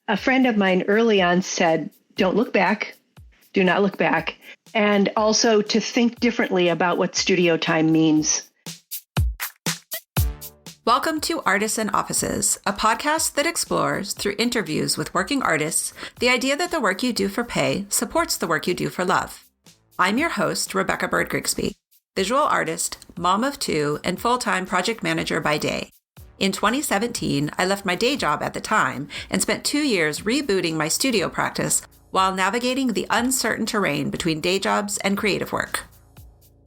a friend of mine early on said, don't look back, do not look back. And also to think differently about what studio time means. Welcome to Artists and Offices, a podcast that explores, through interviews with working artists, the idea that the work you do for pay supports the work you do for love. I'm your host, Rebecca Bird Grigsby, visual artist, mom of two, and full-time project manager by day. In 2017, I left my day job at the time and spent 2 years rebooting my studio practice while navigating the uncertain terrain between day jobs and creative work.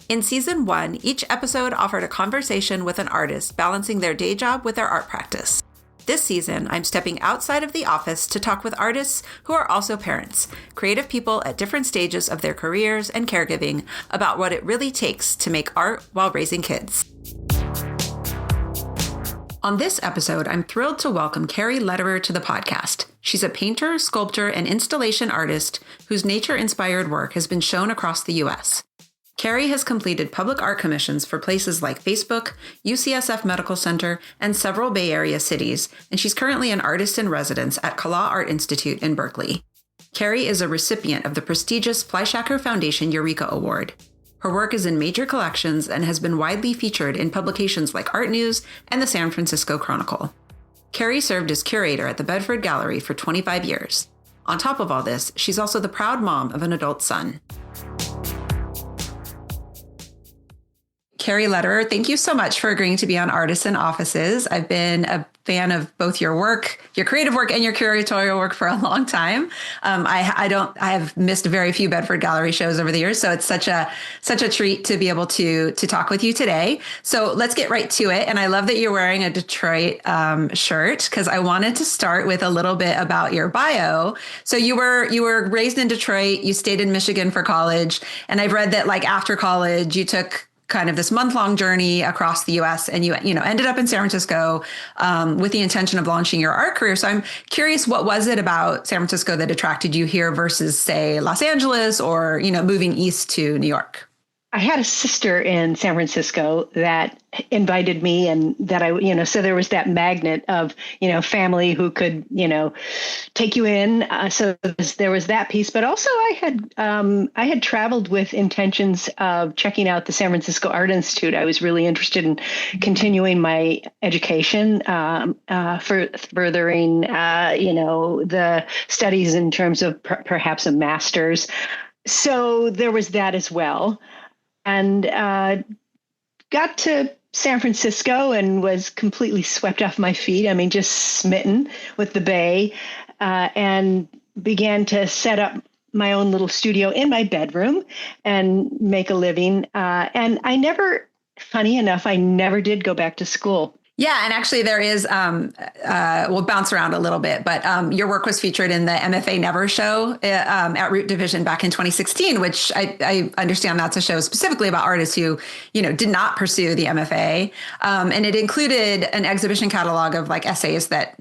In season 1, each episode offered a conversation with an artist balancing their day job with their art practice. This season, I'm stepping outside of the office to talk with artists who are also parents, creative people at different stages of their careers and caregiving about what it really takes to make art while raising kids. On this episode, I'm thrilled to welcome Carrie Lederer to the podcast. She's a painter, sculptor, and installation artist whose nature-inspired work has been shown across the U.S. Carrie has completed public art commissions for places like Facebook, UCSF Medical Center, and several Bay Area cities, and she's currently an artist in residence at Kala Art Institute in Berkeley. Carrie is a recipient of the prestigious Fleischacker Foundation Eureka Award. Her work is in major collections and has been widely featured in publications like Art News and the San Francisco Chronicle. Carrie served as curator at the Bedford Gallery for 25 years. On top of all this, she's also the proud mom of an adult son. Carrie Lederer, thank you so much for agreeing to be on Artists and Offices. I've been a fan of both your work, your creative work, and your curatorial work for a long time. I have missed very few Bedford Gallery shows over the years, so it's such a treat to be able to talk with you today. So let's get right to it. And I love that you're wearing a Detroit shirt, because I wanted to start with a little bit about your bio. So you were raised in Detroit, you stayed in Michigan for college, and I've read that like after college you took kind of this month-long journey across the U.S. and you ended up in San Francisco with the intention of launching your art career. So I'm curious, what was it about San Francisco that attracted you here versus, say, Los Angeles or, moving east to New York? I had a sister in San Francisco that invited me, and that so there was that magnet of, family who could, take you in. So there was that piece, but also I had traveled with intentions of checking out the San Francisco Art Institute. I was really interested in continuing my education, for furthering, the studies in terms of perhaps a master's. So there was that as well. And got to San Francisco and was completely swept off my feet. I mean, just smitten with the Bay, and began to set up my own little studio in my bedroom and make a living. And funny enough, I never did go back to school. Yeah. And actually there is, we'll bounce around a little bit, but your work was featured in the MFA Never show at Root Division back in 2016, which I understand that's a show specifically about artists who, did not pursue the MFA. And it included an exhibition catalog of like essays that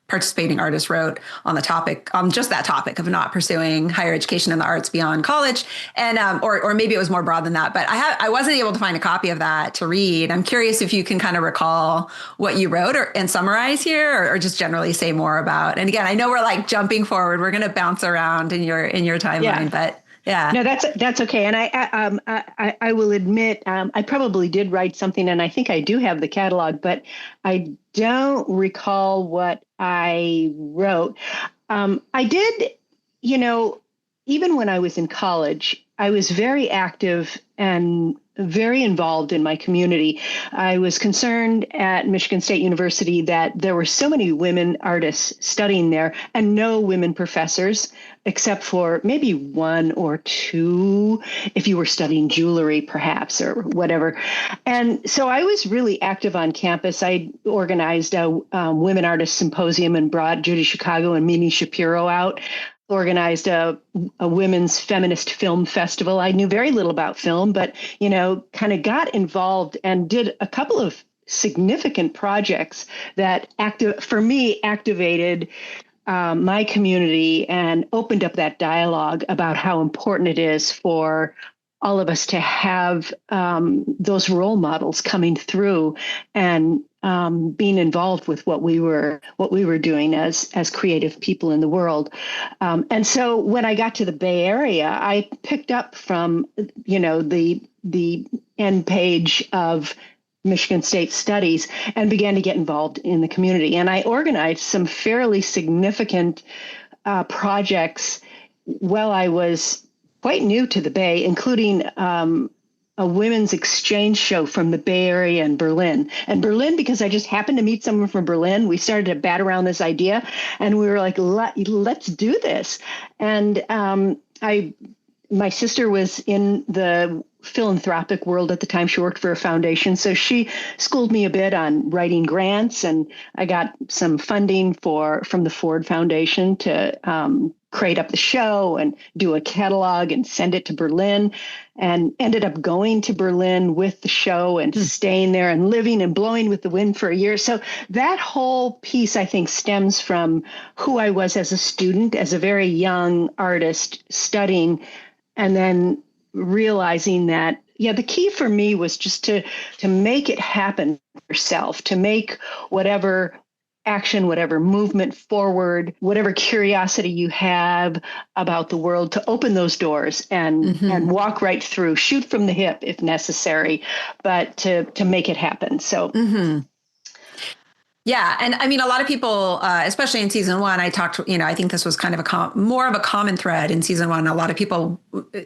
participating artists wrote on the topic, just that topic of not pursuing higher education in the arts beyond college. And, or maybe it was more broad than that, but I wasn't able to find a copy of that to read. I'm curious if you can kind of recall what you wrote and summarize here, or just generally say more about. And again, I know we're like jumping forward. We're going to bounce around in your timeline, but yeah. No, that's okay. And I will admit, I probably did write something, and I think I do have the catalog, but I don't recall what I wrote. I did, even when I was in college, I was very active and very involved in my community. I was concerned at Michigan State University that there were so many women artists studying there and no women professors, except for maybe one or two, if you were studying jewelry, perhaps, or whatever. And so I was really active on campus. I organized a women artist symposium and brought Judy Chicago and Mimi Shapiro out. Organized a women's feminist film festival. I knew very little about film, but, kind of got involved and did a couple of significant projects that activated my community and opened up that dialogue about how important it is for all of us to have those role models coming through and being involved with what we were doing as creative people in the world. And so when I got to the Bay Area, I picked up from, the end page of Michigan State Studies and began to get involved in the community. And I organized some fairly significant projects while I was quite new to the Bay, including a women's exchange show from the Bay Area and Berlin. And Berlin, because I just happened to meet someone from Berlin, we started to bat around this idea, and we were like, let's do this. And my sister was in the philanthropic world at the time. She worked for a foundation. So she schooled me a bit on writing grants, and I got some funding from the Ford Foundation to create up the show and do a catalog and send it to Berlin, and ended up going to Berlin with the show and staying there and living and blowing with the wind for a year. So that whole piece, I think, stems from who I was as a student, as a very young artist studying, and then realizing that, the key for me was just to make it happen yourself, to make whatever action, whatever movement forward, whatever curiosity you have about the world, to open those doors and walk right through, shoot from the hip if necessary, but to make it happen. So. Yeah. And I mean, a lot of people, especially in season one, I talked, I think this was kind of more of a common thread in season one. A lot of people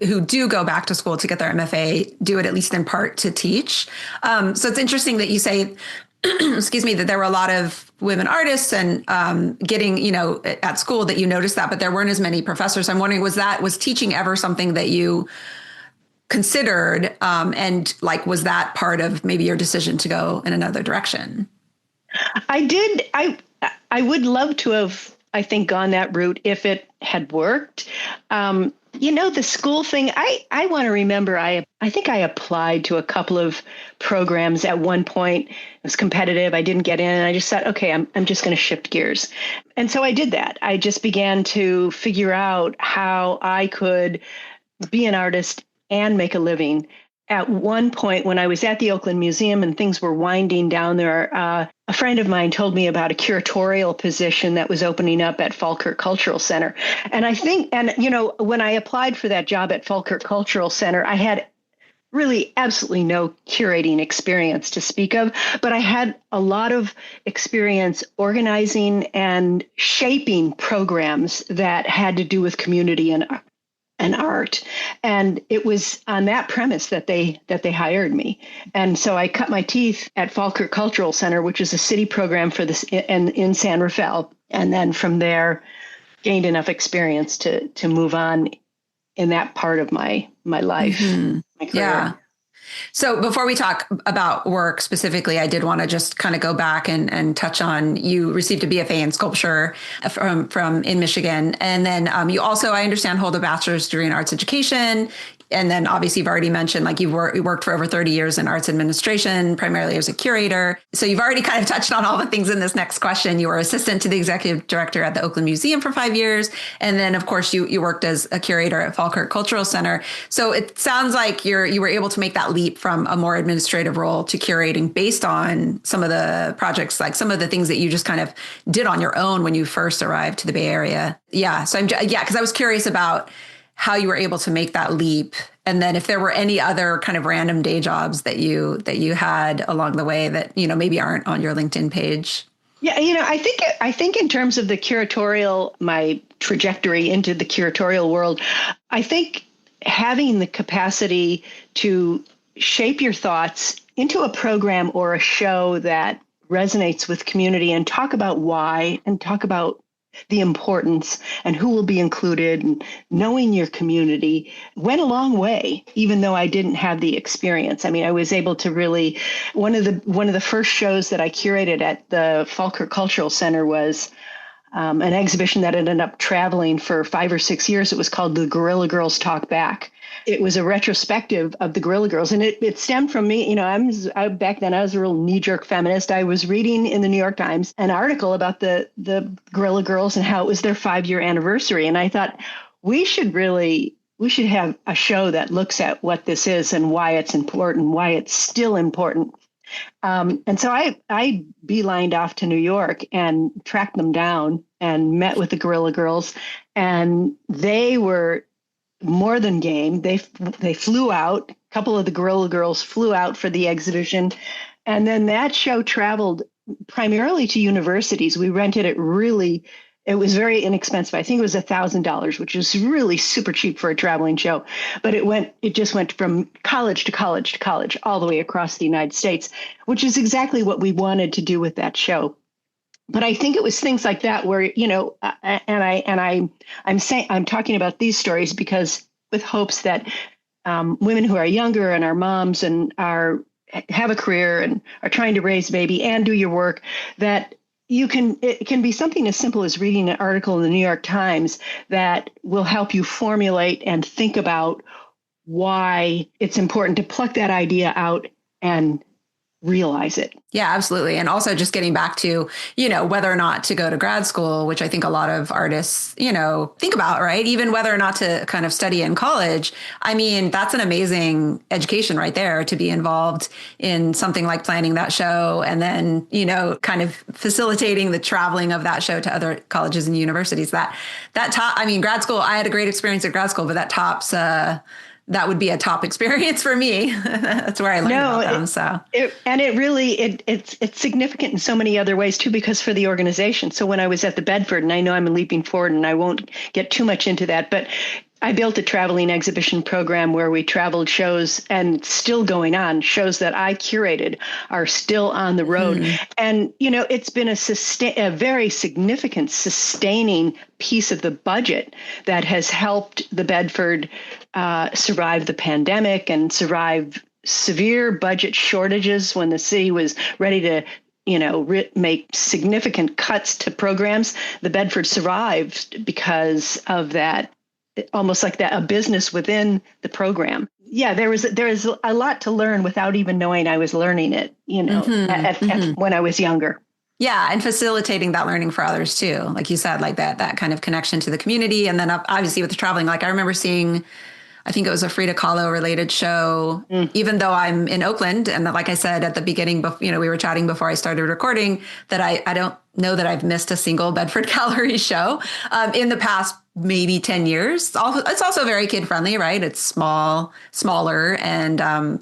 who do go back to school to get their MFA do it at least in part to teach. So it's interesting that you say, excuse me, that there were a lot of women artists and getting, at school, that you noticed that, but there weren't as many professors. I'm wondering, was teaching ever something that you considered? And was that part of maybe your decision to go in another direction? I did. I would love to have, I think, gone that route if it had worked. The school thing, I want to remember, I think I applied to a couple of programs at one point. It was competitive. I didn't get in. And I just thought, okay, I'm just going to shift gears. And so I did that. I just began to figure out how I could be an artist and make a living. At one point, when I was at the Oakland Museum and things were winding down there, a friend of mine told me about a curatorial position that was opening up at Falkirk Cultural Center. And I think, when I applied for that job at Falkirk Cultural Center, I had really absolutely no curating experience to speak of, but I had a lot of experience organizing and shaping programs that had to do with community and art. And it was on that premise that they hired me. And so I cut my teeth at Falkirk Cultural Center, which is a city program for this in San Rafael. And then from there, gained enough experience to move on in that part of my life, my career. Yeah. So before we talk about work specifically, I did want to just kind of go back and touch on, you received a BFA in sculpture from in Michigan. And then you also, I understand, hold a bachelor's degree in arts education. And then obviously you've already mentioned, like, you worked for over 30 years in arts administration, primarily as a curator. So you've already kind of touched on all the things in this next question. You were assistant to the executive director at the Oakland Museum for 5 years. And then, of course, you worked as a curator at Falkirk Cultural Center. So it sounds like you were able to make that leap from a more administrative role to curating based on some of the projects, like some of the things that you just kind of did on your own when you first arrived to the Bay Area. Yeah. So because I was curious about how you were able to make that leap. And then if there were any other kind of random day jobs that you had along the way that, maybe aren't on your LinkedIn page. Yeah. I think in terms of the curatorial, my trajectory into the curatorial world, I think having the capacity to shape your thoughts into a program or a show that resonates with community and talk about why and talk about the importance and who will be included, and knowing your community went a long way, even though I didn't have the experience. I mean, I was able to really, one of the first shows that I curated at the Falkirk Cultural Center was an exhibition that ended up traveling for 5 or 6 years. It was called The Guerrilla Girls Talk Back. It was a retrospective of the Guerrilla Girls, and it stemmed from me. Back then I was a real knee-jerk feminist. I was reading in the New York Times an article about the Guerrilla Girls and how it was their 5-year anniversary, and I thought we should have a show that looks at what this is and why it's important, why it's still important. And so I beelined off to New York and tracked them down and met with the Guerrilla Girls, and they were more than game. They flew out. A couple of the Guerrilla Girls flew out for the exhibition, and then that show traveled primarily to universities. We rented it really. It was very inexpensive. I think it was $1,000, which is really super cheap for a traveling show. But it just went from college to college to college, all the way across the United States, which is exactly what we wanted to do with that show. But I think it was things like that where, I'm talking about these stories because with hopes that women who are younger and are moms and have a career and are trying to raise a baby and do your work, that it can be something as simple as reading an article in the New York Times that will help you formulate and think about why it's important to pluck that idea out and realize it. Yeah, absolutely. And also just getting back to, whether or not to go to grad school, which I think a lot of artists, think about, right? Even whether or not to kind of study in college. I mean, that's an amazing education right there to be involved in something like planning that show and then, kind of facilitating the traveling of that show to other colleges and universities. Grad school, I had a great experience at grad school, but that would be a top experience for me. That's where I learned about them. So, it's significant in so many other ways too, because for the organization. So when I was at the Bedford, and I know I'm leaping forward and I won't get too much into that, but I built a traveling exhibition program where we traveled shows, and still going on. Shows that I curated are still on the road. And, it's been a very significant sustaining piece of the budget that has helped the Bedford survive the pandemic and survive severe budget shortages when the city was ready to make significant cuts to programs. The Bedford survived because of that. Almost like that, a business within the program. Yeah, there is a lot to learn without even knowing I was learning it, when I was younger. Yeah. And facilitating that learning for others too. Like you said, like that kind of connection to the community. And then obviously with the traveling, like I remember seeing, I think it was a Frida Kahlo related show, even though I'm in Oakland. And like I said, at the beginning, we were chatting before I started recording, that I don't know that I've missed a single Bedford Gallery show in the past maybe 10 years. It's also very kid friendly, right? It's smaller. And I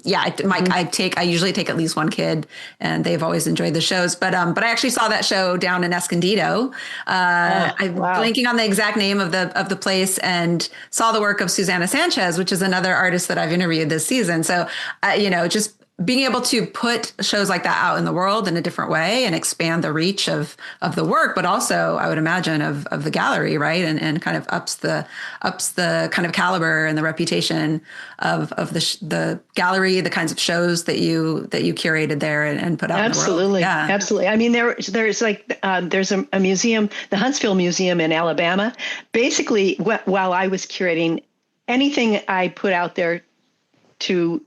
usually take at least one kid, and they've always enjoyed the shows. But I actually saw that show down in Escondido. I'm blanking on the exact name of the place, and saw the work of Susana Sanchez, which is another artist that I've interviewed this season. So, just being able to put shows like that out in the world in a different way and expand the reach of the work, but also I would imagine of the gallery, right? And kind of ups the kind of caliber and the reputation of the gallery, the kinds of shows that you curated there and put out in the world. Yeah. Absolutely. I mean, there's a museum, the Huntsville Museum in Alabama. Basically, while I was curating, anything I put out there to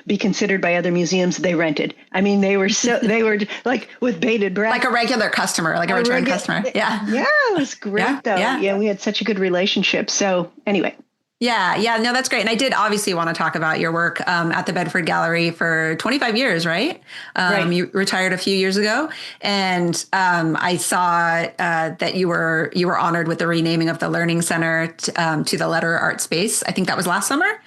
be considered by other museums, they rented. I mean, they were like with bated breath. Like a regular customer, like a return customer. Yeah. Yeah, it was great though. Yeah, we had such a good relationship. So anyway. Yeah. No, that's great. And I did obviously want to talk about your work at the Bedford Gallery for 25 years, right? Right. You retired a few years ago. And I saw that you were honored with the renaming of the Learning Center to the Lederer Art Space. I think that was last summer.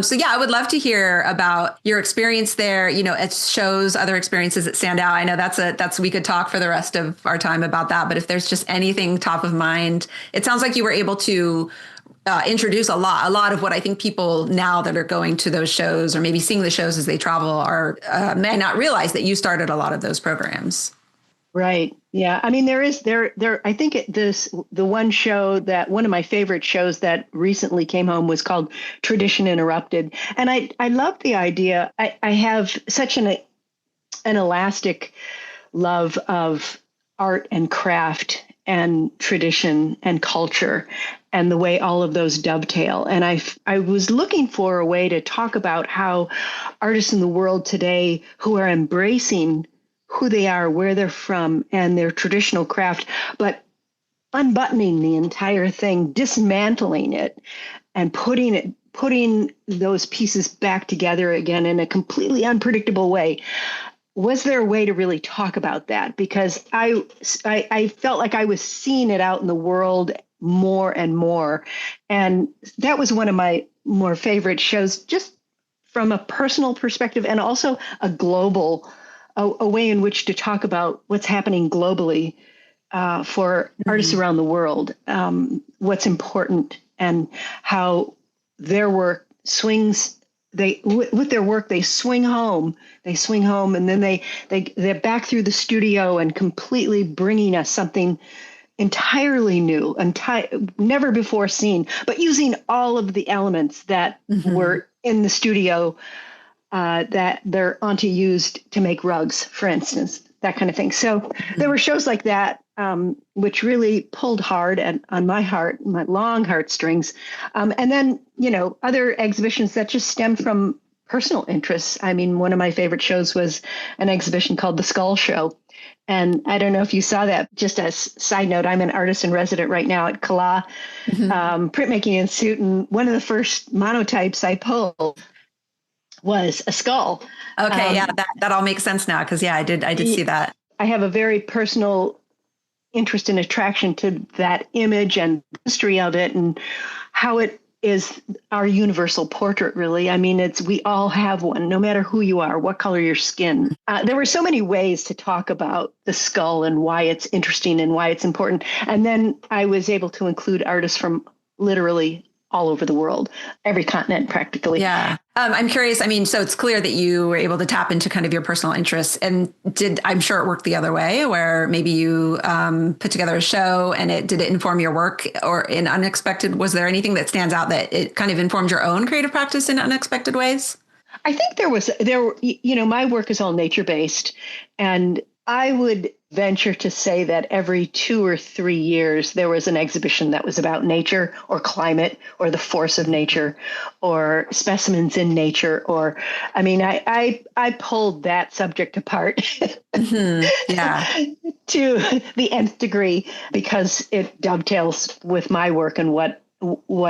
So yeah, I would love to hear about your experience there. It shows other experiences that stand out. I know we could talk for the rest of our time about that. But if there's just anything top of mind, it sounds like you were able to introduce a lot of what I think people now that are going to those shows or maybe seeing the shows as they travel may not realize that you started a lot of those programs. Right. Yeah. I mean, I think the one show that one of my favorite shows that recently came home was called Tradition Interrupted. And I love the idea. I have such an elastic love of art and craft and tradition and culture, and the way all of those dovetail. And I was looking for a way to talk about how artists in the world today who are embracing who they are, where they're from, and their traditional craft, but unbuttoning the entire thing, dismantling it, and putting those pieces back together again in a completely unpredictable way. was there a way to really talk about that? Because I felt like I was seeing it out in the world more and more. And that was one of my more favorite shows, just from a personal perspective and also a global, a way in which to talk about what's happening globally for artists around the world, what's important and how their work swings. With their work, they swing home, and then they're back through the studio and completely bringing us something entirely new, never before seen, but using all of the elements that were in the studio that their auntie used to make rugs, for instance, that kind of thing. So there were shows like that, which really pulled hard on my heart, my long heartstrings. And then, other exhibitions that just stemmed from personal interests. I mean, one of my favorite shows was an exhibition called The Skull Show. And I don't know if you saw that. Just as a side note, I'm an artist in resident right now at Kala Printmaking Institute. And one of the first monotypes I pulled was a skull. Okay. That all makes sense now. Cause I did see that. I have a very personal interest and attraction to that image and history of it and how it is our universal portrait, really. I mean, we all have one, no matter who you are, what color your skin. There were so many ways to talk about the skull and why it's interesting and why it's important. And then I was able to include artists from literally all over the world, every continent practically. Yeah. I'm curious. I mean, so it's clear that you were able to tap into kind of your personal interests, and I'm sure it worked the other way where maybe you put together a show and did it inform your work or in unexpected? Was there anything that stands out that it kind of informed your own creative practice in unexpected ways? I think my work is all nature based, and I would venture to say that every 2 or 3 years, there was an exhibition that was about nature or climate or the force of nature or specimens in nature. I pulled that subject apart to the nth degree because it dovetails with my work and what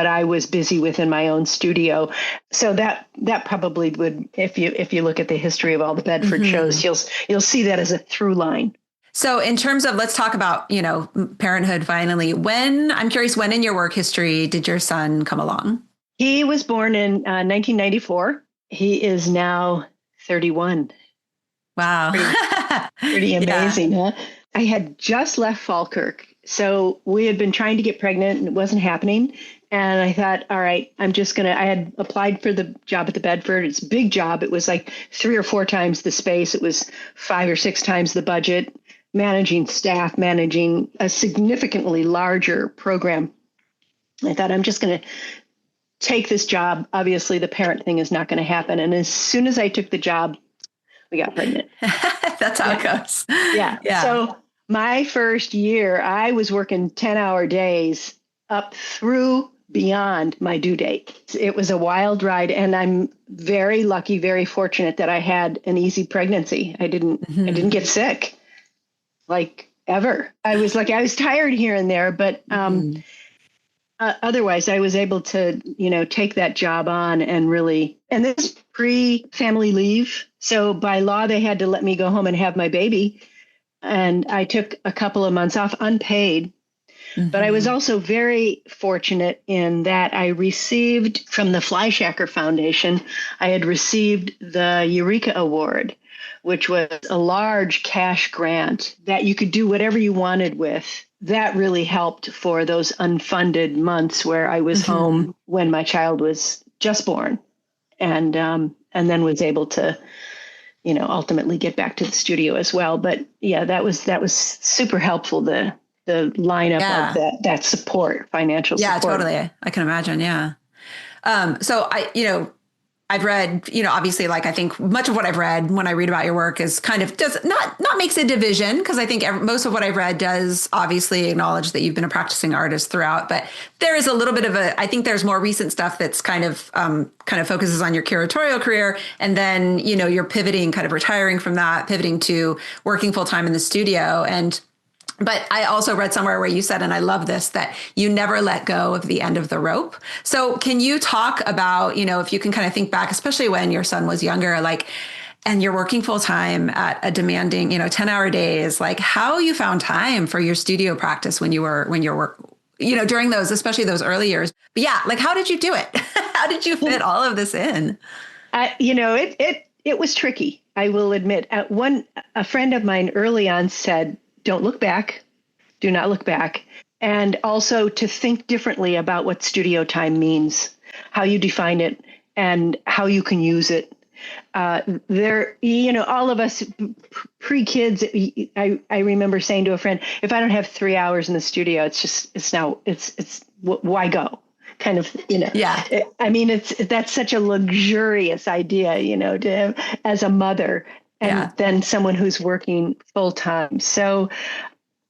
I was busy with in my own studio. So that probably would, if you look at the history of all the Bedford shows, you'll see that as a through line. So in terms of, let's talk about, parenthood finally. I'm curious, when in your work history did your son come along? He was born in 1994. He is now 31. Wow. Pretty amazing, huh? I had just left Falkirk. So we had been trying to get pregnant and it wasn't happening. And I thought, all right, I had applied for the job at the Bedford. It's a big job. It was like 3 or 4 times the space. It was 5 or 6 times the budget, managing staff, managing a significantly larger program. I thought, I'm just going to take this job. Obviously, the parent thing is not going to happen. And as soon as I took the job, we got pregnant. That's how it goes. Yeah. So my first year, I was working 10-hour days up through beyond my due date. It was a wild ride, and I'm very lucky, very fortunate that I had an easy pregnancy. I didn't get sick, like ever. I was tired here and there, but otherwise I was able to, take that job on and really, and this pre-family leave. So by law, they had to let me go home and have my baby. And I took a couple of months off unpaid. But I was also very fortunate in that I received from the Fleischacker Foundation, I had received the Eureka Award, which was a large cash grant that you could do whatever you wanted with. That really helped for those unfunded months where I was home when my child was just born, and then was able to, ultimately get back to the studio as well. But yeah, that was super helpful. The lineup of that support, financial support. Yeah, totally. I can imagine. Yeah. So I've read, obviously, like, I think much of what I've read when I read about your work is kind of does not makes a division, because I think most of what I've read does obviously acknowledge that you've been a practicing artist throughout. But there is a little bit of I think there's more recent stuff that's kind of focuses on your curatorial career. And then, you're pivoting, kind of retiring from that, pivoting to working full time in the studio. But I also read somewhere where you said, and I love this, that you never let go of the end of the rope. So can you talk about, if you can kind of think back, especially when your son was younger, like and you're working full time at a demanding, 10-hour days, like how you found time for your studio practice when you're work, during those, especially those early years. But yeah, like how did you do it? How did you fit all of this in? It was tricky. I will admit. A friend of mine early on said, "Don't look back. Do not look back." And also to think differently about what studio time means, how you define it, and how you can use it. All of us pre-kids, I remember saying to a friend, if I don't have 3 hours in the studio, it's why go? Kind of, Yeah. I mean, that's such a luxurious idea, as a mother and then someone who's working full time. So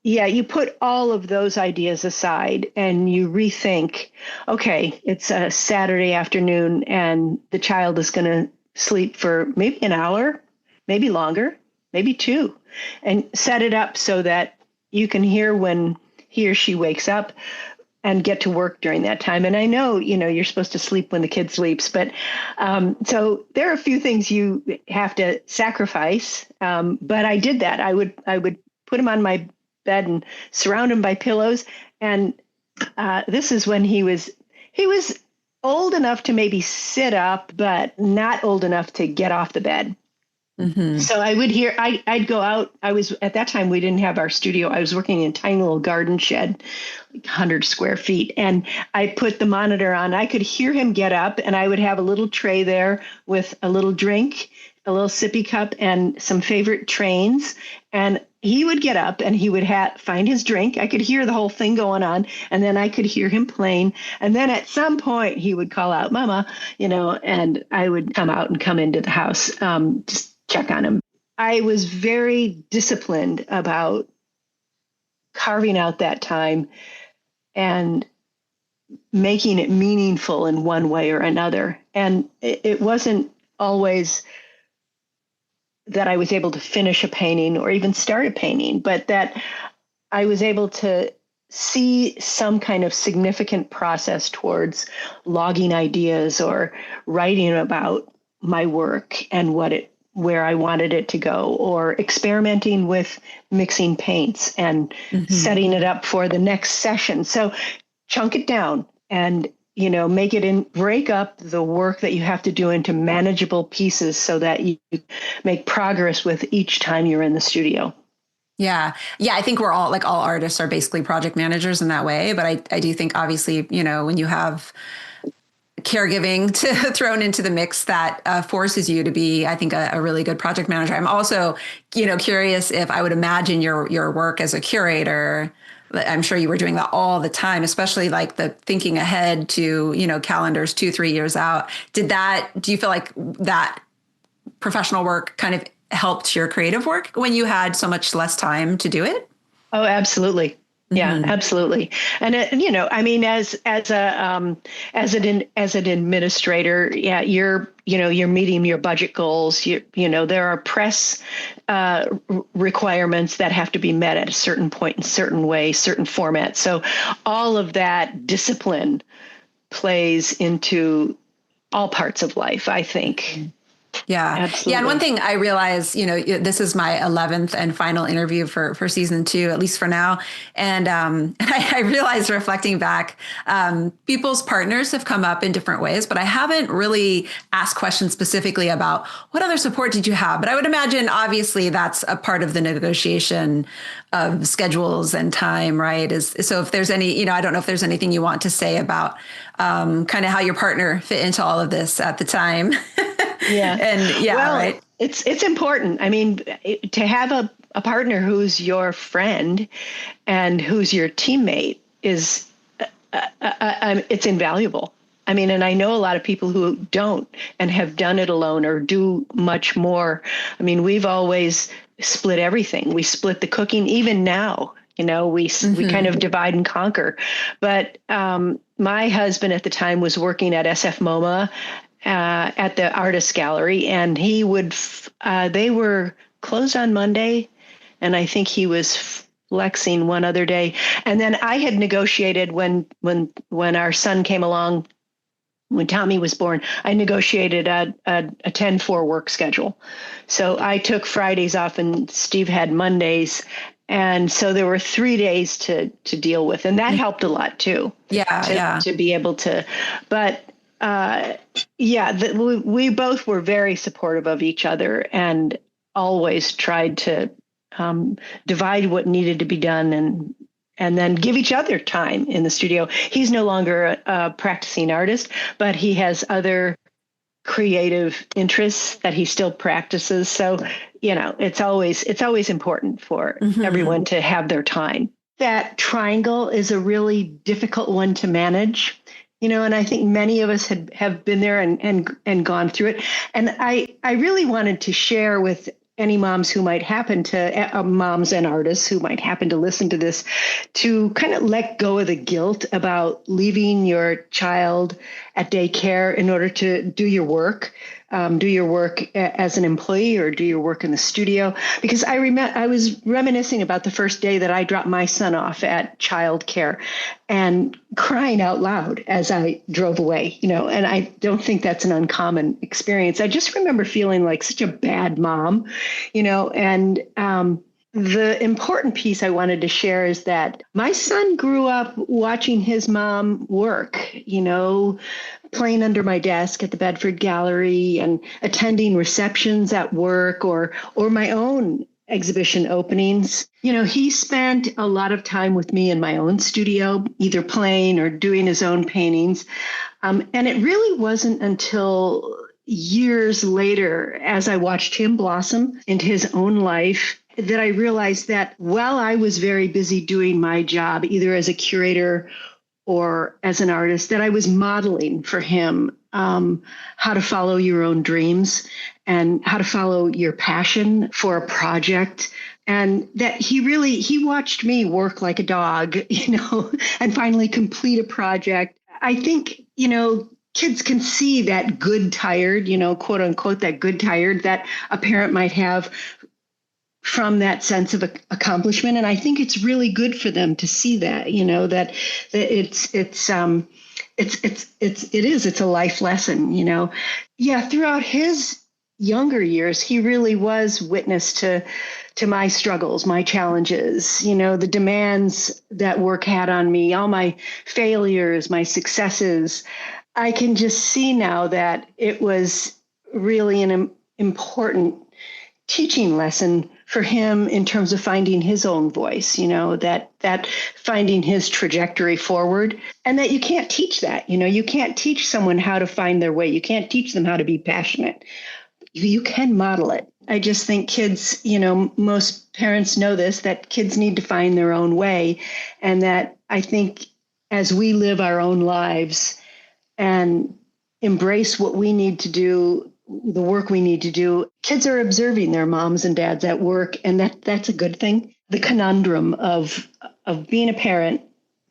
yeah, you put all of those ideas aside and you rethink, okay, it's a Saturday afternoon and the child is going to sleep for maybe an hour, maybe longer, maybe two, and set it up so that you can hear when he or she wakes up and get to work during that time. And I know, you're supposed to sleep when the kid sleeps, but so there are a few things you have to sacrifice. But I did that. I would put him on my bed and surround him by pillows. And this is when he was old enough to maybe sit up, but not old enough to get off the bed. Mm-hmm. So I'd go out. At that time, we didn't have our studio. I was working in a tiny little garden shed, like 100 square feet. And I put the monitor on. I could hear him get up and I would have a little tray there with a little drink, a little sippy cup and some favorite trains. And he would get up and he would find his drink. I could hear the whole thing going on. And then I could hear him playing. And then at some point he would call out, "Mama," and I would come into the house, just check on him. I was very disciplined about carving out that time and making it meaningful in one way or another. And it wasn't always that I was able to finish a painting or even start a painting, but that I was able to see some kind of significant process towards logging ideas or writing about my work and where I wanted it to go, or experimenting with mixing paints and setting it up for the next session. So chunk it down and break up the work that you have to do into manageable pieces so that you make progress with each time you're in the studio. Yeah. Yeah. I think we're all artists are basically project managers in that way. But I do think obviously, when you have caregiving thrown into the mix, that forces you to be, I think, a really good project manager. I'm also, curious if I would imagine your work as a curator. I'm sure you were doing that all the time, especially like the thinking ahead to, calendars 2-3 years out. Do you feel like that professional work kind of helped your creative work when you had so much less time to do it? Oh, absolutely. Yeah, absolutely. And as an administrator, yeah, you're meeting your budget goals. There are press requirements that have to be met at a certain point in certain way, certain format. So all of that discipline plays into all parts of life, I think. Yeah. Absolutely. Yeah. And one thing I realized, this is my 11th and final interview for season 2, at least for now. And I realized, reflecting back, people's partners have come up in different ways, but I haven't really asked questions specifically about what other support did you have? But I would imagine, obviously, that's a part of the negotiation of schedules and time, right? So if there's any, I don't know if there's anything you want to say about kind of how your partner fit into all of this at the time. Yeah. And right. It's important. I mean, to have a partner who's your friend and who's your teammate is, it's invaluable. I mean, and I know a lot of people who don't and have done it alone or do much more. I mean, we've always split everything. We split the cooking. Even now, we kind of divide and conquer. But my husband at the time was working at SF MoMA at the Artist Gallery, and he would. They were closed on Monday, and I think he was flexing one other day. And then I had negotiated when our son came along when Tommy was born, I negotiated a 10-4 work schedule. So I took Fridays off and Steve had Mondays. And so there were 3 days to deal with. And that helped a lot too. To be able to, but we both were very supportive of each other and always tried to divide what needed to be done and then give each other time in the studio. He's no longer a practicing artist, but he has other creative interests that he still practices. So, it's always important for everyone to have their time. That triangle is a really difficult one to manage, and I think many of us have been there and gone through it. And I really wanted to share with any moms who might happen to, moms and artists who might happen to listen to this, to kind of let go of the guilt about leaving your child at daycare in order to do your work as an employee or do your work in the studio. Because I was reminiscing about the first day that I dropped my son off at childcare and crying out loud as I drove away, and I don't think that's an uncommon experience. I just remember feeling like such a bad mom, and the important piece I wanted to share is that my son grew up watching his mom work, playing under my desk at the Bedford Gallery and attending receptions at work or my own exhibition openings. He spent a lot of time with me in my own studio, either playing or doing his own paintings. And it really wasn't until years later, as I watched him blossom into his own life, that I realized that while I was very busy doing my job, either as a curator or as an artist, that I was modeling for him how to follow your own dreams and how to follow your passion for a project. And that he watched me work like a dog, and finally complete a project. I think, kids can see that good tired, quote unquote, that good tired that a parent might have from that sense of accomplishment. And I think it's really good for them to see that, that it's a life lesson, throughout his younger years, he really was witness to my struggles, my challenges, the demands that work had on me, all my failures, my successes. I can just see now that it was really an important teaching lesson for him in terms of finding his own voice, that finding his trajectory forward, and that you can't teach that. You can't teach someone how to find their way. You can't teach them how to be passionate. You can model it. I just think kids, most parents know this, that kids need to find their own way. And that I think as we live our own lives and embrace what we need to do, the work we need to do, kids are observing their moms and dads at work, and that's a good thing. The conundrum of being a parent,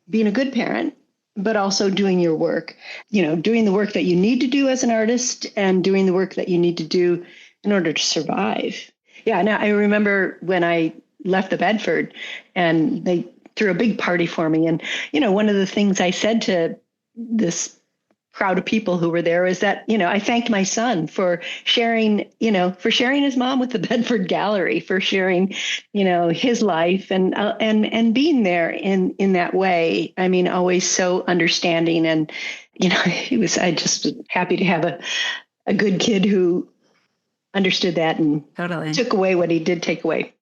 being a good parent, but also doing your work, doing the work that you need to do as an artist and doing the work that you need to do in order to survive. Yeah, now I remember when I left the Bedford and they threw a big party for me. And, one of the things I said to this crowd of people who were there is that, I thanked my son for sharing, for sharing his mom with the Bedford Gallery, for sharing, his life and being there in that way. I mean, always so understanding. And, I just was happy to have a good kid who understood that and totally took away what he did take away.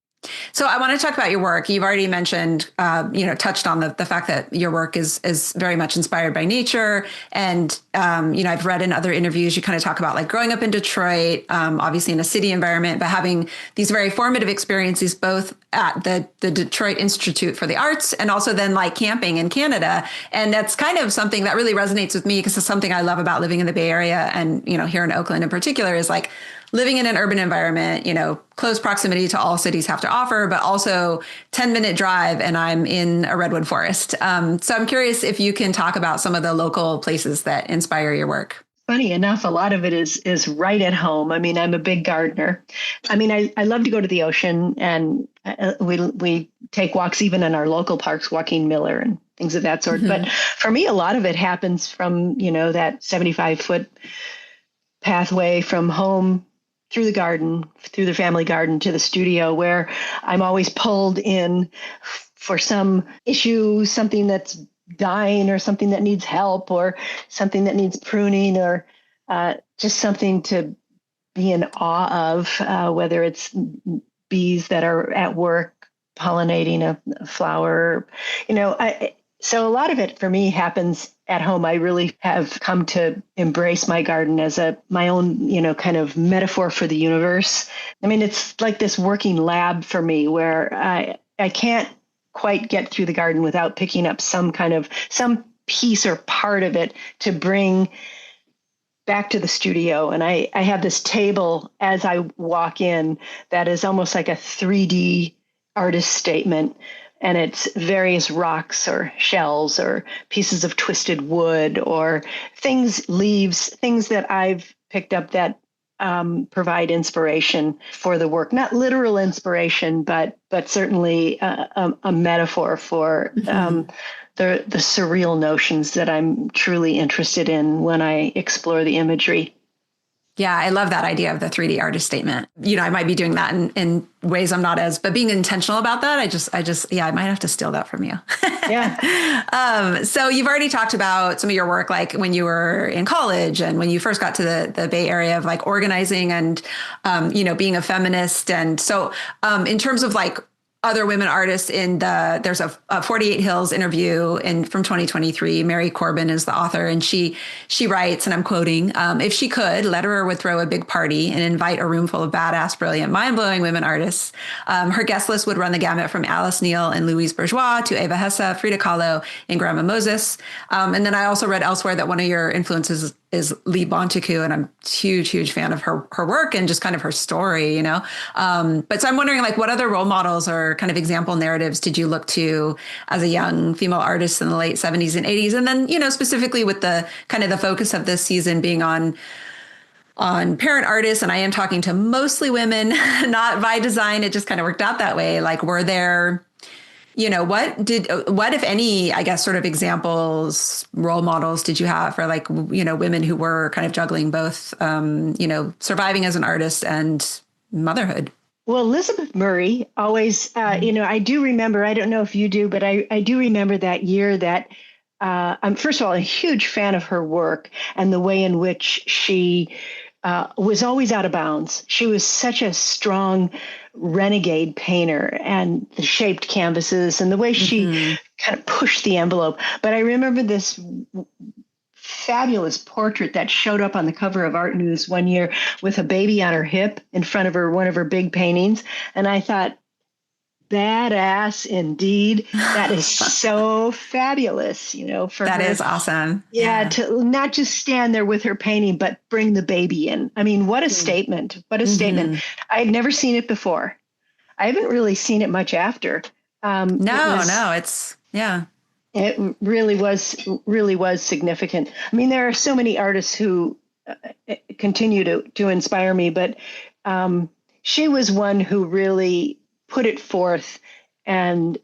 So I want to talk about your work. You've already mentioned, touched on the fact that your work is very much inspired by nature. And, I've read in other interviews, you kind of talk about like growing up in Detroit, obviously in a city environment, but having these very formative experiences, both at the Detroit Institute for the Arts and also then like camping in Canada. And that's kind of something that really resonates with me because it's something I love about living in the Bay Area. And, here in Oakland in particular is like living in an urban environment, close proximity to all cities have to offer, but also 10-minute drive and I'm in a redwood forest. So I'm curious if you can talk about some of the local places that inspire your work. Funny enough, a lot of it is right at home. I mean, I'm a big gardener. I mean, I love to go to the ocean and we take walks even in our local parks, Joaquin Miller and things of that sort. Mm-hmm. But for me, a lot of it happens from, that 75-foot pathway from home through the garden, through the family garden to the studio, where I'm always pulled in for some issue, something that's dying or something that needs help or something that needs pruning or just something to be in awe of, whether it's bees that are at work pollinating a flower, so a lot of it for me happens at home. I really have come to embrace my garden as my own, kind of metaphor for the universe. I mean, it's like this working lab for me where I can't quite get through the garden without picking up some piece or part of it to bring back to the studio. And I have this table as I walk in that is almost like a 3D artist statement. And it's various rocks or shells or pieces of twisted wood or leaves, things that I've picked up that provide inspiration for the work. Not literal inspiration, but certainly a metaphor for the surreal notions that I'm truly interested in when I explore the imagery. Yeah, I love that idea of the 3D artist statement. I might be doing that in ways I'm not but being intentional about that, I might have to steal that from you. Yeah. So you've already talked about some of your work, like when you were in college and when you first got to the Bay Area of like organizing and, being a feminist. And so in terms of like other women artists there's a 48 Hills interview from 2023. Mary Corbin is the author, and she writes, and I'm quoting, if she could, Lederer would throw a big party and invite a room full of badass, brilliant, mind-blowing women artists. Her guest list would run the gamut from Alice Neal and Louise Bourgeois to Eva Hesse, Frida Kahlo, and Grandma Moses. And then I also read elsewhere that one of your influences is Lee Bontekoe, and I'm a huge fan of her work and just kind of her story, But so I'm wondering, like, what other role models or kind of example narratives did you look to as a young female artist in the late 70s and 80s? And then, specifically with the kind of the focus of this season being on parent artists, and I am talking to mostly women, not by design. It just kind of worked out that way. Like, were there, what if any, I guess, sort of examples, role models did you have for like, women who were kind of juggling both, surviving as an artist and motherhood? Well, Elizabeth Murray always, I do remember, I don't know if you do, but I do remember that year that I'm, first of all, a huge fan of her work and the way in which she was always out of bounds. She was such a strong renegade painter, and the shaped canvases and the way she kind of pushed the envelope. But I remember this fabulous portrait that showed up on the cover of Art News one year with a baby on her hip in front of one of her big paintings. And I thought, badass indeed. That is so fabulous, for that her. Is awesome. Yeah, to not just stand there with her painting, but bring the baby in. I mean, what a statement. What a statement. I had never seen it before. I haven't really seen it much after. It really was significant. I mean, there are so many artists who continue to inspire me, but she was one who really put it forth and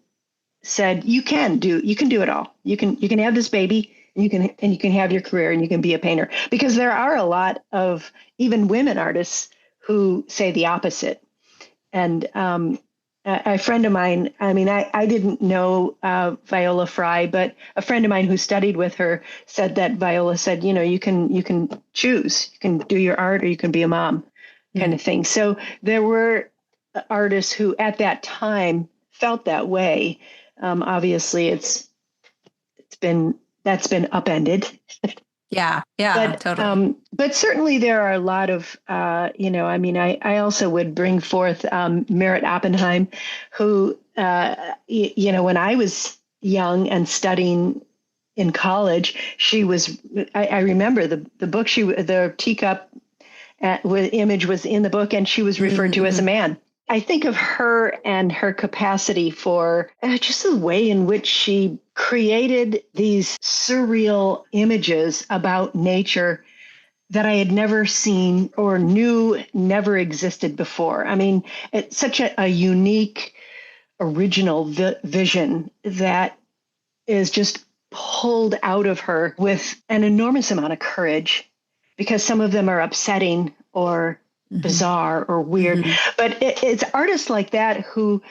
said, you can do it all. You can have this baby, and you can have your career, and you can be a painter. Because there are a lot of even women artists who say the opposite. And a friend of mine, I mean, I didn't know Viola Fry, but a friend of mine who studied with her said that Viola said, you can choose. You can do your art, or you can be a mom, kind of thing. So there were artists who at that time felt that way. Obviously that's been upended. Yeah, but, totally. But certainly there are a lot of, I also would bring forth Merritt Oppenheim, who, when I was young and studying in college, she was, I remember the book, the teacup image was in the book, and she was referred to as a man. I think of her and her capacity for just the way in which she created these surreal images about nature that I had never seen or knew never existed before. I mean, it's such a unique, original vision that is just pulled out of her with an enormous amount of courage, because some of them are upsetting or bizarre or weird. But it's artists like that who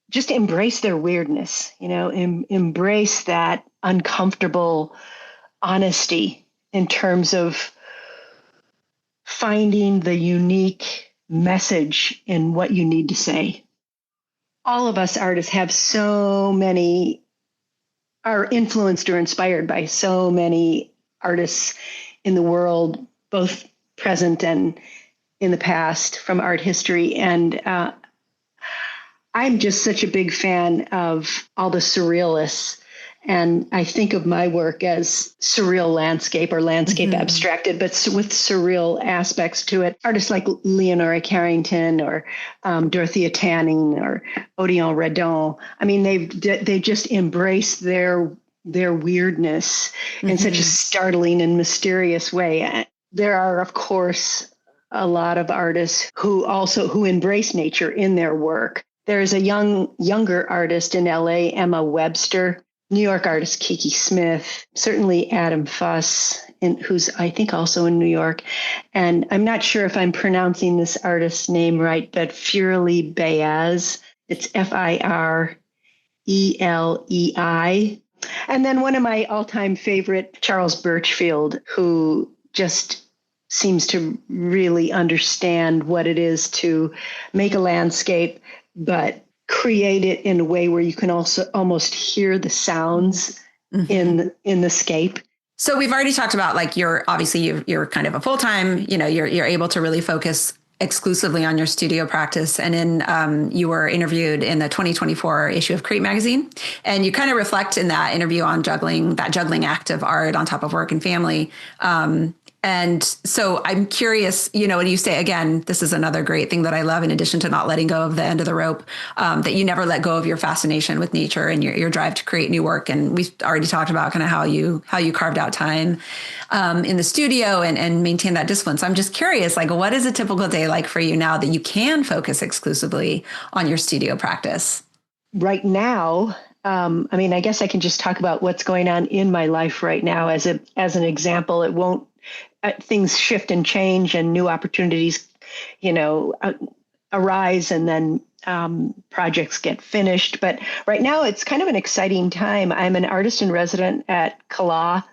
just embrace their weirdness, embrace that uncomfortable honesty in terms of finding the unique message in what you need to say. All of us artists have are influenced or inspired by so many artists in the world, both present and in the past, from art history. And I'm just such a big fan of all the surrealists. And I think of my work as surreal landscape or landscape abstracted, but with surreal aspects to it. Artists like Leonora Carrington or Dorothea Tanning or Odilon Redon. I mean, they just embrace their weirdness in such a startling and mysterious way. There are, of course, a lot of artists who embrace nature in their work. There's a younger artist in LA, Emma Webster, New York artist Kiki Smith, certainly Adam Fuss, who's I think also in New York. And I'm not sure if I'm pronouncing this artist's name right, but Fireli Beyaz. It's Firelei. And then one of my all-time favorite, Charles Birchfield, who just seems to really understand what it is to make a landscape, but create it in a way where you can also almost hear the sounds in the scape. So we've already talked about, like, you're kind of a full-time, you're able to really focus exclusively on your studio practice. And you were interviewed in the 2024 issue of Crate magazine. And you kind of reflect in that interview on that juggling act of art on top of work and family. And so I'm curious, when you say, again, this is another great thing that I love, in addition to not letting go of the end of the rope, that you never let go of your fascination with nature and your drive to create new work. And we've already talked about kind of how you carved out time in the studio and maintain that discipline. So I'm just curious, like, what is a typical day like for you now that you can focus exclusively on your studio practice? Right now, I guess I can just talk about what's going on in my life right now as an example. It won't. Things shift and change, and new opportunities, arise, and then projects get finished. But right now, it's kind of an exciting time. I'm an artist in resident at CALA.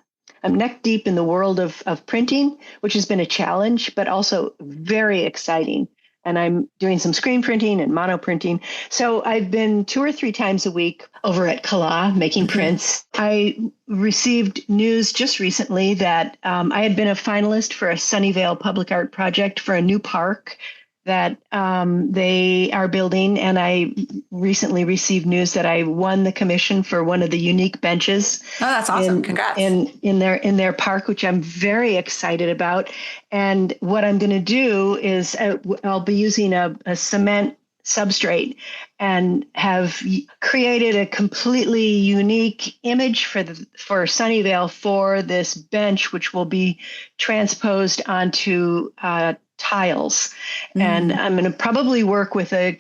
I'm neck deep in the world of printing, which has been a challenge, but also very exciting. And I'm doing some screen printing and mono printing. So I've been 2 or 3 times a week over at CALA making prints. I received news just recently that I had been a finalist for a Sunnyvale Public Art Project for a new park that they are building. And I recently received news that I won the commission for one of the unique benches. Oh, that's awesome. Congrats. In their park, which I'm very excited about. And what I'm going to do is I'll be using a cement substrate and have created a completely unique image for Sunnyvale for this bench, which will be transposed onto tiles. And I'm going to probably work with a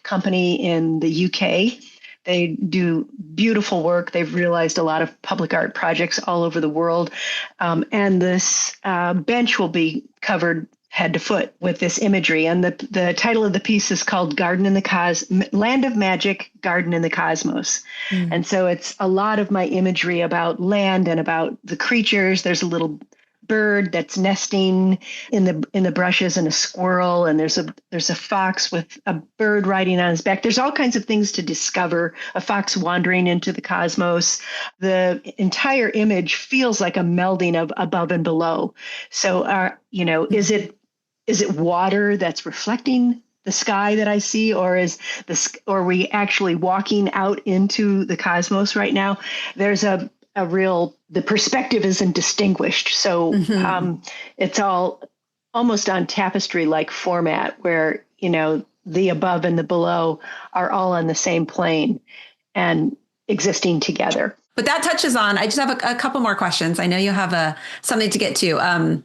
company in the UK. They do beautiful work. They've realized a lot of public art projects all over the world. And this bench will be covered head to foot with this imagery. And the title of the piece is called Land of Magic, Garden in the Cosmos. And so it's a lot of my imagery about land and about the creatures. There's a little bird that's nesting in the brushes, and a squirrel, and there's a fox with a bird riding on his back. There's all kinds of things to discover. A fox wandering into the cosmos. The entire image feels like a melding of above and below. So, is it water that's reflecting the sky that I see, or are we actually walking out into the cosmos right now? There's the perspective isn't distinguished. So it's all almost on tapestry-like format where, the above and the below are all on the same plane and existing together. But that touches on, I just have a couple more questions. I know you have something to get to.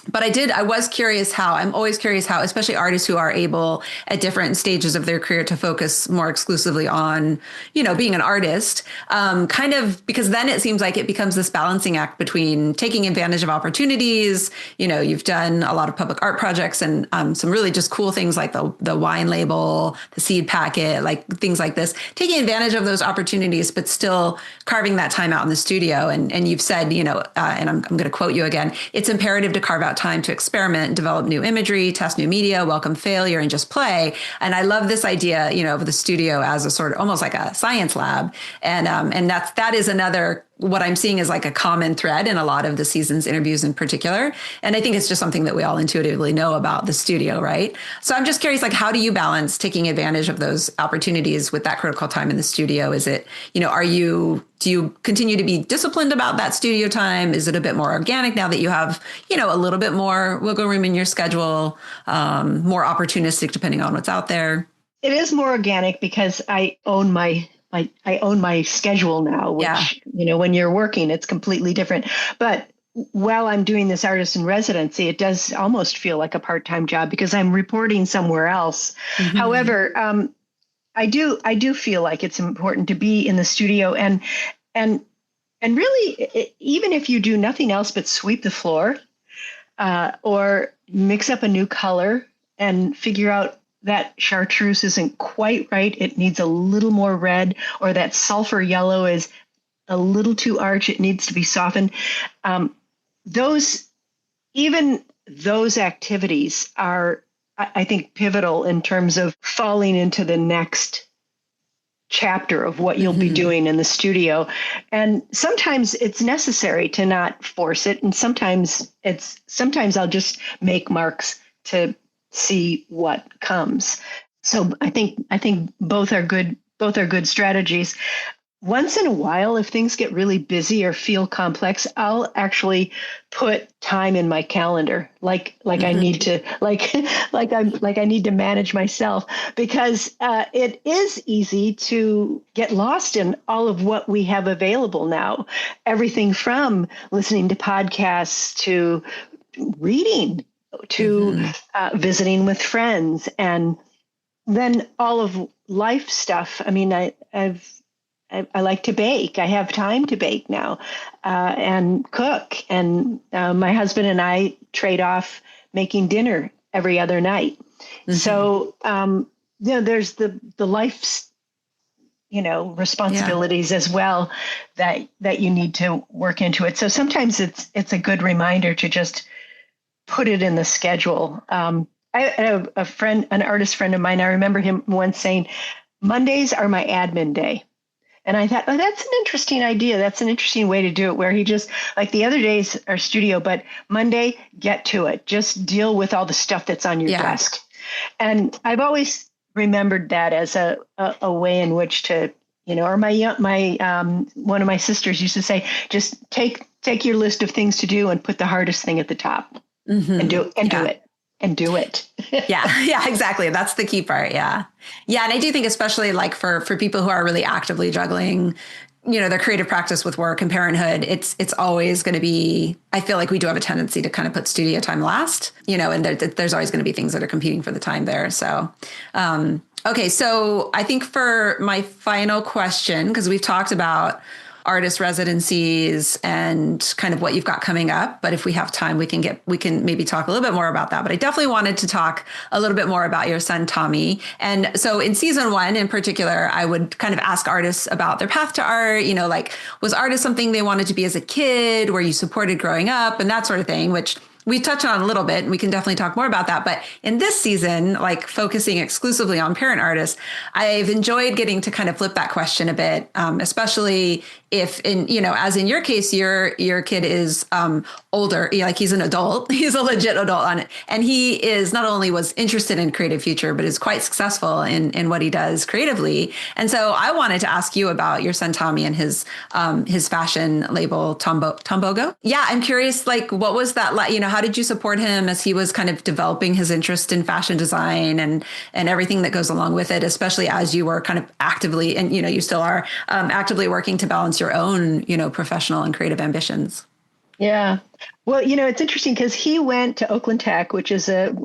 But I was curious I'm always curious how, especially artists who are able at different stages of their career to focus more exclusively on, being an artist, kind of, because then it seems like it becomes this balancing act between taking advantage of opportunities. You've done a lot of public art projects and some really just cool things like the wine label, the seed packet, like things like this, taking advantage of those opportunities, but still carving that time out in the studio. And you've said, and I'm going to quote you again, it's imperative to carve out time to experiment, develop new imagery, test new media, welcome failure, and just play. And I love this idea, of the studio as a sort of almost like a science lab. And that is another, what I'm seeing is like a common thread in a lot of the season's interviews in particular. And I think it's just something that we all intuitively know about the studio, right? So I'm just curious, like, how do you balance taking advantage of those opportunities with that critical time in the studio? Is it, do you continue to be disciplined about that studio time? Is it a bit more organic now that you have, a little bit more wiggle room in your schedule, more opportunistic depending on what's out there? It is more organic because I own my schedule now, which, when you're working, it's completely different. But while I'm doing this artist in residency, it does almost feel like a part-time job because I'm reporting somewhere else. Mm-hmm. However, I do feel like it's important to be in the studio and really, even if you do nothing else but sweep the floor or mix up a new color and figure out that chartreuse isn't quite right, it needs a little more red, or that sulfur yellow is a little too arch, it needs to be softened. Those activities are, I think, pivotal in terms of falling into the next chapter of what you'll be doing in the studio. And sometimes it's necessary to not force it. And sometimes I'll just make marks to see what comes. So I think both are good strategies. Once in a while, if things get really busy or feel complex, I'll actually put time in my calendar, like I need to, I need to manage myself, because it is easy to get lost in all of what we have available now. Everything from listening to podcasts to reading to visiting with friends, and then all of life stuff. I mean, I like to bake. I have time to bake now and cook. And my husband and I trade off making dinner every other night. Mm-hmm. So, there's the life's, responsibilities as well that you need to work into it. So sometimes it's a good reminder to just put it in the schedule. I have an artist friend of mine. I remember him once saying, Mondays are my admin day. And I thought, oh, that's an interesting idea. That's an interesting way to do it, where he just, like, the other days are studio, but Monday, get to it. Just deal with all the stuff that's on your desk. And I've always remembered that as a way in which to, or my one of my sisters used to say, just take your list of things to do and put the hardest thing at the top and do it. And do it. Yeah, exactly. That's the key part. Yeah. And I do think, especially like for people who are really actively juggling, their creative practice with work and parenthood, it's always going to be, I feel like we do have a tendency to kind of put studio time last, and there's always going to be things that are competing for the time there. So, okay. So I think for my final question, because we've talked about artist residencies and kind of what you've got coming up. But if we have time, we can maybe talk a little bit more about that. But I definitely wanted to talk a little bit more about your son, Tommy. And so in season 1 in particular, I would kind of ask artists about their path to art, was art something they wanted to be as a kid? Were you supported growing up and that sort of thing, which we touched on a little bit, and we can definitely talk more about that. But in this season, like focusing exclusively on parent artists, I've enjoyed getting to kind of flip that question a bit, especially if as in your case, your kid is older, like he's an adult, he's a legit adult on it. And he is not only was interested in creative future, but is quite successful in what he does creatively. And so I wanted to ask you about your son, Tommy, and his fashion label, Tombogo. Yeah. I'm curious, like, what was that like? How did you support him as he was kind of developing his interest in fashion design and everything that goes along with it, especially as you were kind of actively, and, you still are actively working to balance your own, professional and creative ambitions? Yeah. Well, it's interesting because he went to Oakland Tech, which is a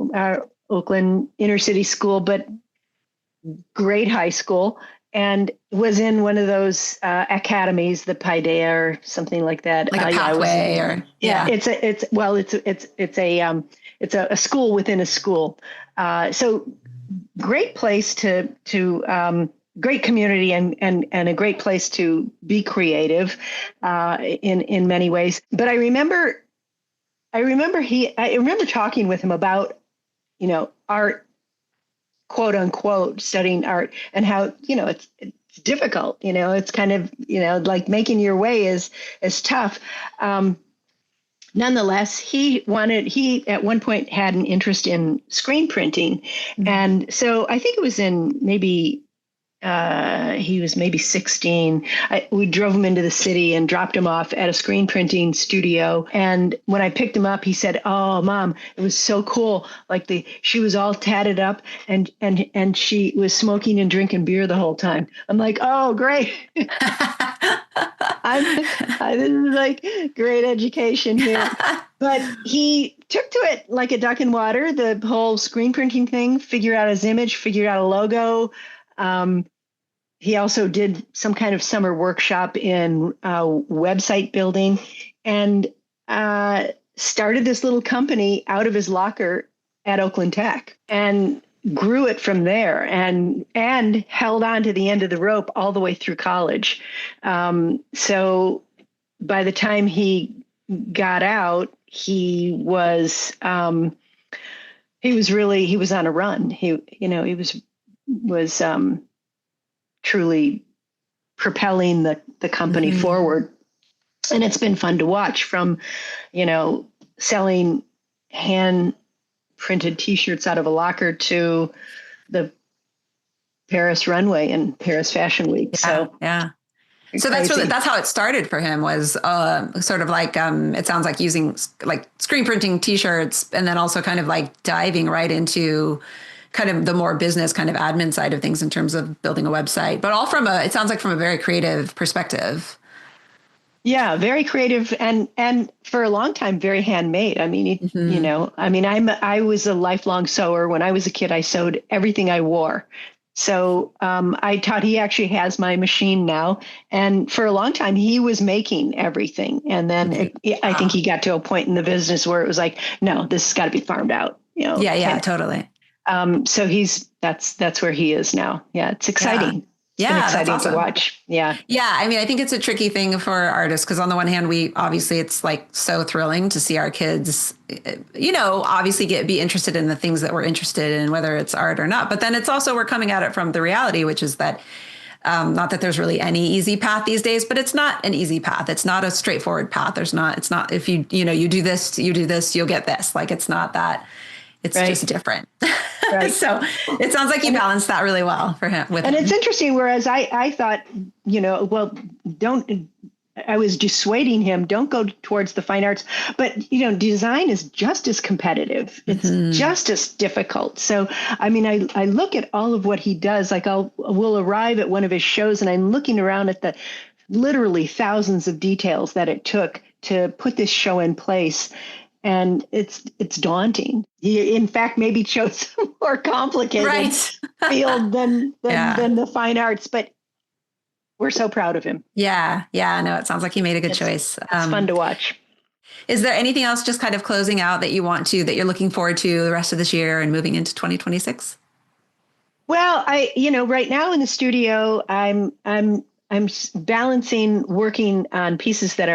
Oakland inner city school, but great high school, and was in one of those academies, the Paideia or something like that. Like a Yeah, I was. pathway or Yeah, yeah. it's a school within a school. So great place to great community and a great place to be creative in many ways. But I remember talking with him about art, quote unquote, studying art, and how it's difficult. It's kind of like making your way is tough. Nonetheless, he at one point had an interest in screen printing. And so I think it was in maybe he was maybe 16. We drove him into the city and dropped him off at a screen printing studio. And when I picked him up, he said, "Oh, Mom, it was so cool. Like she was all tatted up and she was smoking and drinking beer the whole time." I'm like, "Oh, great." This is like great education here. But he took to it like a duck in water, the whole screen printing thing, figured out his image, figured out a logo. He also did some kind of summer workshop in website building, and started this little company out of his locker at Oakland Tech, and grew it from there, and held on to the end of the rope all the way through college. So by the time he got out, he was on a run. He was truly propelling the company forward. And it's been fun to watch, from, selling hand printed T-shirts out of a locker to the Paris runway and Paris Fashion Week. Yeah. So that's how it started for him, was sort of like, it sounds like using like screen printing T-shirts, and then also kind of like diving right into kind of the more business kind of admin side of things in terms of building a website, but all it sounds like from a very creative perspective. Yeah, very creative, and for a long time very handmade. I mean, I was a lifelong sewer. When I was a kid, I sewed everything I wore. So I taught. He actually has my machine now, and for a long time he was making everything. And then I think he got to a point in the business where it was like, no, this has got to be farmed out. Yeah, totally. So that's where he is now. Yeah, it's exciting. Yeah, exciting that's awesome to watch. Yeah. Yeah. I mean, I think it's a tricky thing for artists, because on the one hand, it's like so thrilling to see our kids, obviously be interested in the things that we're interested in, whether it's art or not. But then it's also, we're coming at it from the reality, which is that not that there's really any easy path these days, but it's not an easy path. It's not a straightforward path. It's not, if you do this, you'll get this. Like, it's not that. It's just different. Right. So it sounds like you balanced that really well for him. It's interesting. Whereas I thought, I was dissuading him, don't go towards the fine arts, but design is just as competitive. It's just as difficult. So, I mean, I look at all of what he does, like we'll arrive at one of his shows and I'm looking around at the literally thousands of details that it took to put this show in place. And it's daunting. He, in fact, maybe chose a more complicated field than the fine arts, but we're so proud of him. Yeah. No, it sounds like he made a good choice. It's fun to watch. Is there anything else, just kind of closing out, that you're looking forward to the rest of this year and moving into 2026? Well, right now in the studio, I'm balancing working on pieces that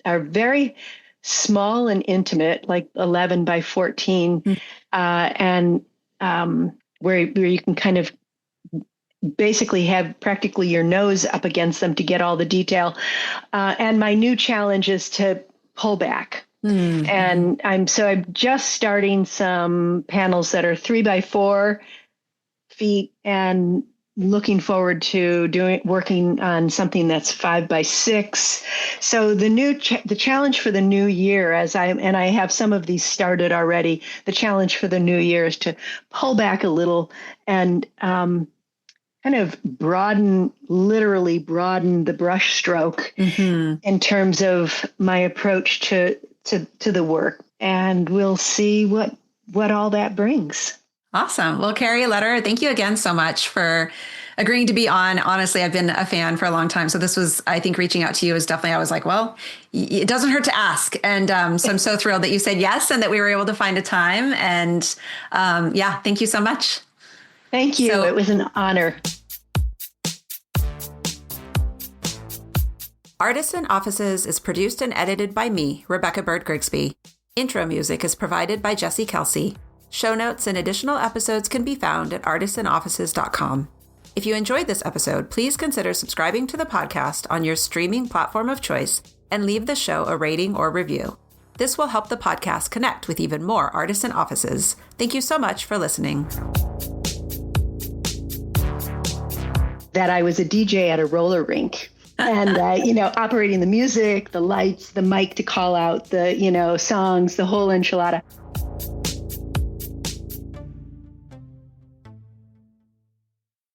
are very small and intimate, like 11 by 14, and where you can kind of basically have practically your nose up against them to get all the detail. And my new challenge is to pull back. And I'm just starting some panels that are 3 by 4 feet, and looking forward to working on something that's 5 by 6. So the challenge for the new year, and I have some of these started already. The challenge for the new year is to pull back a little and kind of literally broaden the brush stroke in terms of my approach to the work. And we'll see what all that brings. Awesome. Well, Carrie Lederer, thank you again so much for agreeing to be on. Honestly, I've been a fan for a long time. So this was, I think, reaching out to you is definitely, I was like, well, it doesn't hurt to ask. And so I'm so thrilled that you said yes and that we were able to find a time. And thank you so much. Thank you. It was an honor. Artists and Offices is produced and edited by me, Rebecca Bird Grigsby. Intro music is provided by Jesse Kelsey. Show notes and additional episodes can be found at artistsandoffices.com. If you enjoyed this episode, please consider subscribing to the podcast on your streaming platform of choice and leave the show a rating or review. This will help the podcast connect with even more artists and offices. Thank you so much for listening. That I was a DJ at a roller rink. And, operating the music, the lights, the mic to call out the, songs, the whole enchilada.